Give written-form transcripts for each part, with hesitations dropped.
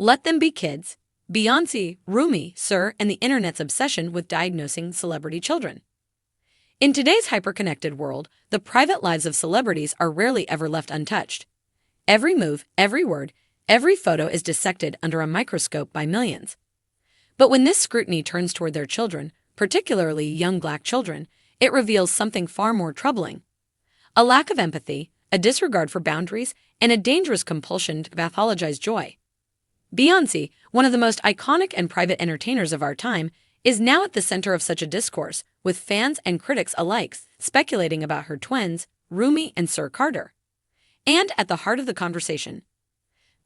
Let them be kids. Beyoncé, Rumi, Sir, and the internet's obsession with diagnosing celebrity children. In today's hyperconnected world, the private lives of celebrities are rarely ever left untouched. Every move, every word, every photo is dissected under a microscope by millions. But when this scrutiny turns toward their children, particularly young black children, it reveals something far more troubling. A lack of empathy, a disregard for boundaries, and a dangerous compulsion to pathologize joy. Beyoncé, one of the most iconic and private entertainers of our time, is now at the center of such a discourse, with fans and critics alike speculating about her twins, Rumi and Sir Carter. And at the heart of the conversation,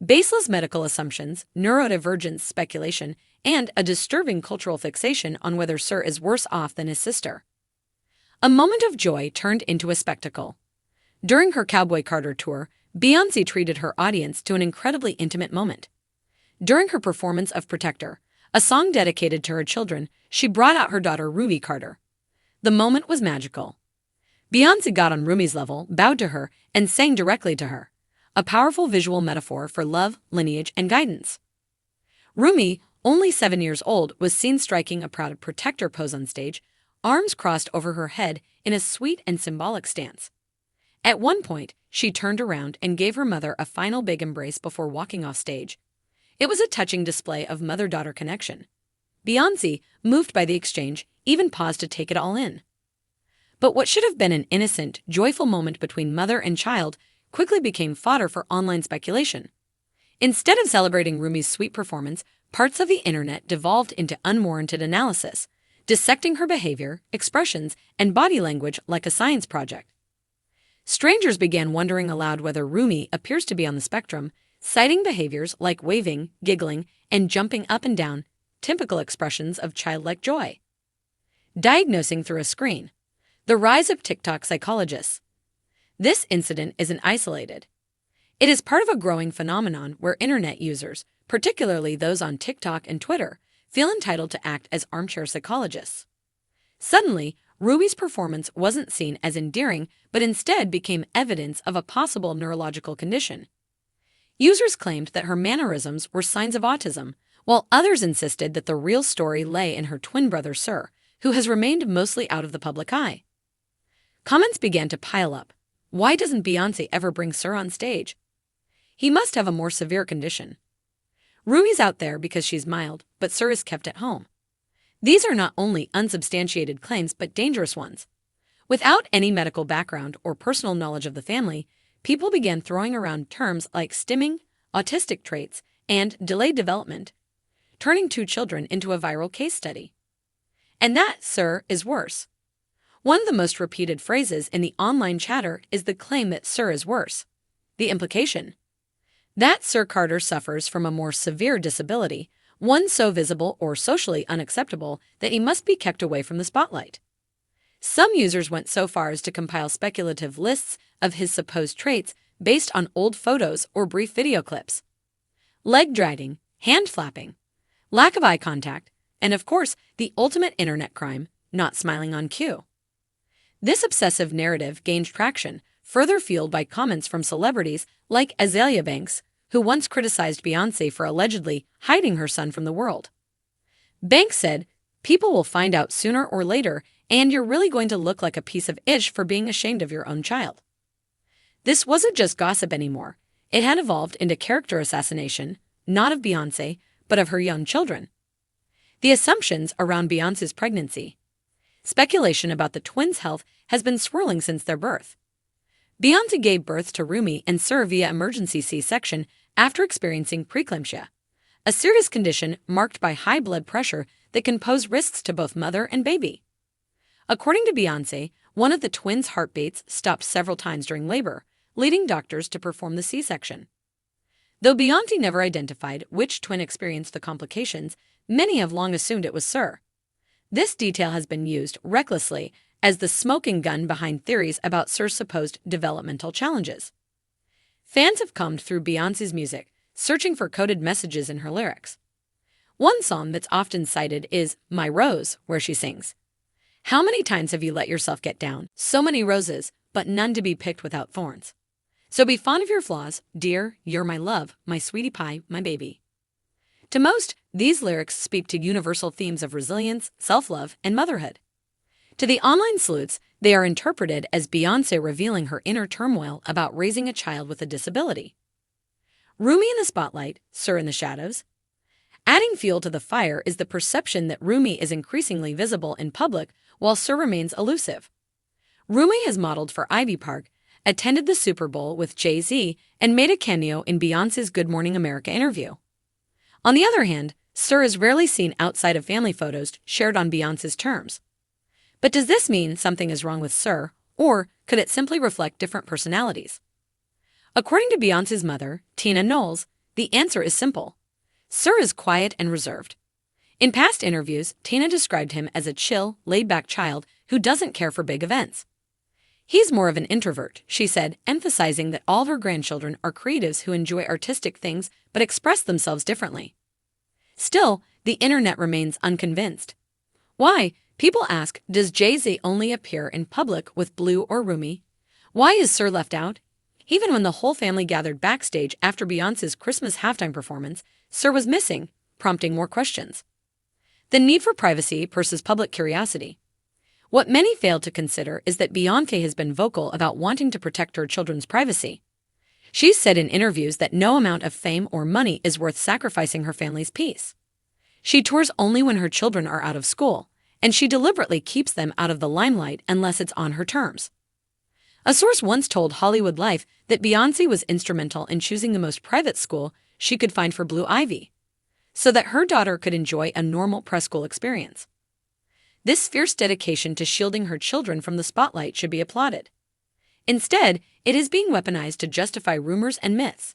baseless medical assumptions, neurodivergence speculation, and a disturbing cultural fixation on whether Sir is worse off than his sister. A moment of joy turned into a spectacle. During her Cowboy Carter tour, Beyoncé treated her audience to an incredibly intimate moment. During her performance of Protector, a song dedicated to her children, she brought out her daughter Rumi Carter. The moment was magical. Beyoncé got on Rumi's level, bowed to her, and sang directly to her, a powerful visual metaphor for love, lineage, and guidance. Rumi, only 7 years old, was seen striking a proud protector pose on stage, arms crossed over her head in a sweet and symbolic stance. At one point, she turned around and gave her mother a final big embrace before walking off stage. It was a touching display of mother-daughter connection. Beyoncé, moved by the exchange, even paused to take it all in. But what should have been an innocent, joyful moment between mother and child quickly became fodder for online speculation. Instead of celebrating Rumi's sweet performance, parts of the internet devolved into unwarranted analysis, dissecting her behavior, expressions, and body language like a science project. Strangers began wondering aloud whether Rumi appears to be on the spectrum, citing behaviors like waving, giggling, and jumping up and down, typical expressions of childlike joy. Diagnosing through a screen. The rise of TikTok psychologists. This incident isn't isolated. It is part of a growing phenomenon where internet users, particularly those on TikTok and Twitter, feel entitled to act as armchair psychologists. Suddenly, Rumi's performance wasn't seen as endearing, but instead became evidence of a possible neurological condition. Users claimed that her mannerisms were signs of autism, while others insisted that the real story lay in her twin brother Sir, who has remained mostly out of the public eye. Comments began to pile up. Why doesn't Beyoncé ever bring Sir on stage? He must have a more severe condition. Rumi's out there because she's mild, but Sir is kept at home. These are not only unsubstantiated claims but dangerous ones. Without any medical background or personal knowledge of the family, people began throwing around terms like stimming, autistic traits, and delayed development, turning two children into a viral case study. And that, Sir, is worse. One of the most repeated phrases in the online chatter is the claim that Sir is worse. The implication: that Sir Carter suffers from a more severe disability, one so visible or socially unacceptable that he must be kept away from the spotlight. Some users went so far as to compile speculative lists of his supposed traits based on old photos or brief video clips. Leg dragging, hand flapping, lack of eye contact, and of course, the ultimate internet crime, not smiling on cue. This obsessive narrative gained traction, further fueled by comments from celebrities like Azalea Banks, who once criticized Beyoncé for allegedly hiding her son from the world. Banks said, "People will find out sooner or later, and you're really going to look like a piece of ish for being ashamed of your own child." This wasn't just gossip anymore. It had evolved into character assassination, not of Beyoncé, but of her young children. The assumptions around Beyoncé's pregnancy. Speculation about the twins' health has been swirling since their birth. Beyoncé gave birth to Rumi and Sir via emergency C-section after experiencing preeclampsia, a serious condition marked by high blood pressure that can pose risks to both mother and baby. According to Beyoncé, one of the twins' heartbeats stopped several times during labor, leading doctors to perform the C-section. Though Beyoncé never identified which twin experienced the complications, many have long assumed it was Sir. This detail has been used recklessly as the smoking gun behind theories about Sir's supposed developmental challenges. Fans have combed through Beyoncé's music, searching for coded messages in her lyrics. One song that's often cited is My Rose, where she sings, "How many times have you let yourself get down? So many roses, but none to be picked without thorns. So be fond of your flaws, dear, you're my love, my sweetie pie, my baby." To most, these lyrics speak to universal themes of resilience, self-love, and motherhood. To the online sleuths, they are interpreted as Beyoncé revealing her inner turmoil about raising a child with a disability. Rumi in the spotlight, Sir in the shadows. Adding fuel to the fire is the perception that Rumi is increasingly visible in public while Sir remains elusive. Rumi has modeled for Ivy Park, attended the Super Bowl with Jay-Z, and made a cameo in Beyoncé's Good Morning America interview. On the other hand, Sir is rarely seen outside of family photos shared on Beyoncé's terms. But does this mean something is wrong with Sir, or could it simply reflect different personalities? According to Beyoncé's mother, Tina Knowles, the answer is simple. Sir is quiet and reserved. In past interviews, Tina described him as a chill, laid-back child who doesn't care for big events. He's more of an introvert, she said, emphasizing that all her grandchildren are creatives who enjoy artistic things but express themselves differently. Still, the internet remains unconvinced. Why? People ask, does Jay-Z only appear in public with Blue or Rumi? Why is Sir left out? Even when the whole family gathered backstage after Beyoncé's Christmas halftime performance, Sir was missing, prompting more questions. The need for privacy versus public curiosity. What many fail to consider is that Beyoncé has been vocal about wanting to protect her children's privacy. She's said in interviews that no amount of fame or money is worth sacrificing her family's peace. She tours only when her children are out of school, and she deliberately keeps them out of the limelight unless it's on her terms. A source once told Hollywood Life that Beyoncé was instrumental in choosing the most private school she could find for Blue Ivy, so that her daughter could enjoy a normal preschool experience. This fierce dedication to shielding her children from the spotlight should be applauded. Instead, it is being weaponized to justify rumors and myths.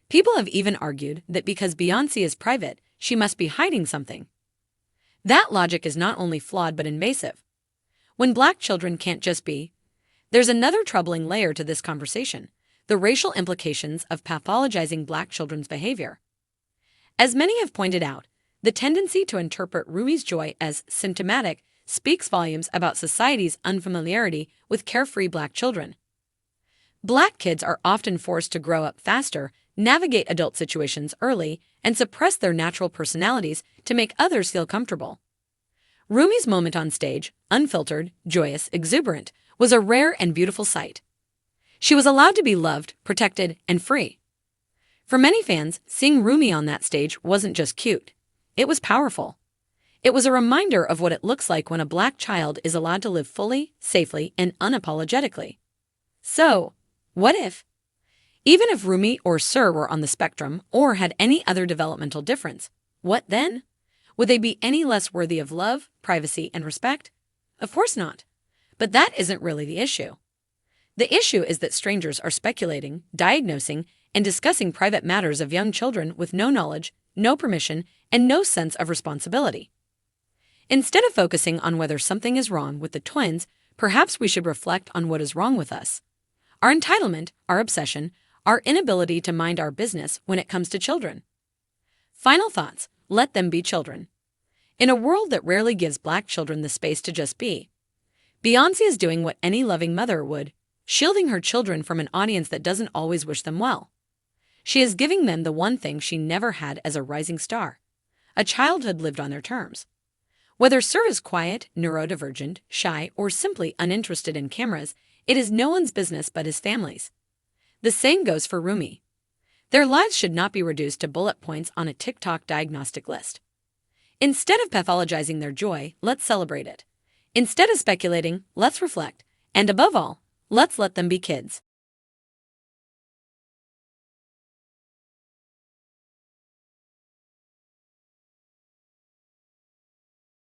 People have even argued that because Beyoncé is private, she must be hiding something. That logic is not only flawed but invasive. When Black children can't just be, there's another troubling layer to this conversation: the racial implications of pathologizing Black children's behavior. As many have pointed out, the tendency to interpret Rumi's joy as symptomatic speaks volumes about society's unfamiliarity with carefree Black children. Black kids are often forced to grow up faster, navigate adult situations early, and suppress their natural personalities to make others feel comfortable. Rumi's moment on stage, unfiltered, joyous, exuberant, was a rare and beautiful sight. She was allowed to be loved, protected, and free. For many fans, seeing Rumi on that stage wasn't just cute. It was powerful. It was a reminder of what it looks like when a Black child is allowed to live fully, safely, and unapologetically. So, what if? Even if Rumi or Sir were on the spectrum or had any other developmental difference, what then? Would they be any less worthy of love, privacy, and respect? Of course not. But that isn't really the issue. The issue is that strangers are speculating, diagnosing, and discussing private matters of young children with no knowledge, no permission, and no sense of responsibility. Instead of focusing on whether something is wrong with the twins, perhaps we should reflect on what is wrong with us. Our entitlement, our obsession, our inability to mind our business when it comes to children. Final thoughts: let them be children. In a world that rarely gives Black children the space to just be, Beyoncé is doing what any loving mother would, shielding her children from an audience that doesn't always wish them well. She is giving them the one thing she never had as a rising star: a childhood lived on their terms. Whether Sir is quiet, neurodivergent, shy, or simply uninterested in cameras, it is no one's business but his family's. The same goes for Rumi. Their lives should not be reduced to bullet points on a TikTok diagnostic list. Instead of pathologizing their joy, let's celebrate it. Instead of speculating, let's reflect. And above all, let's let them be kids.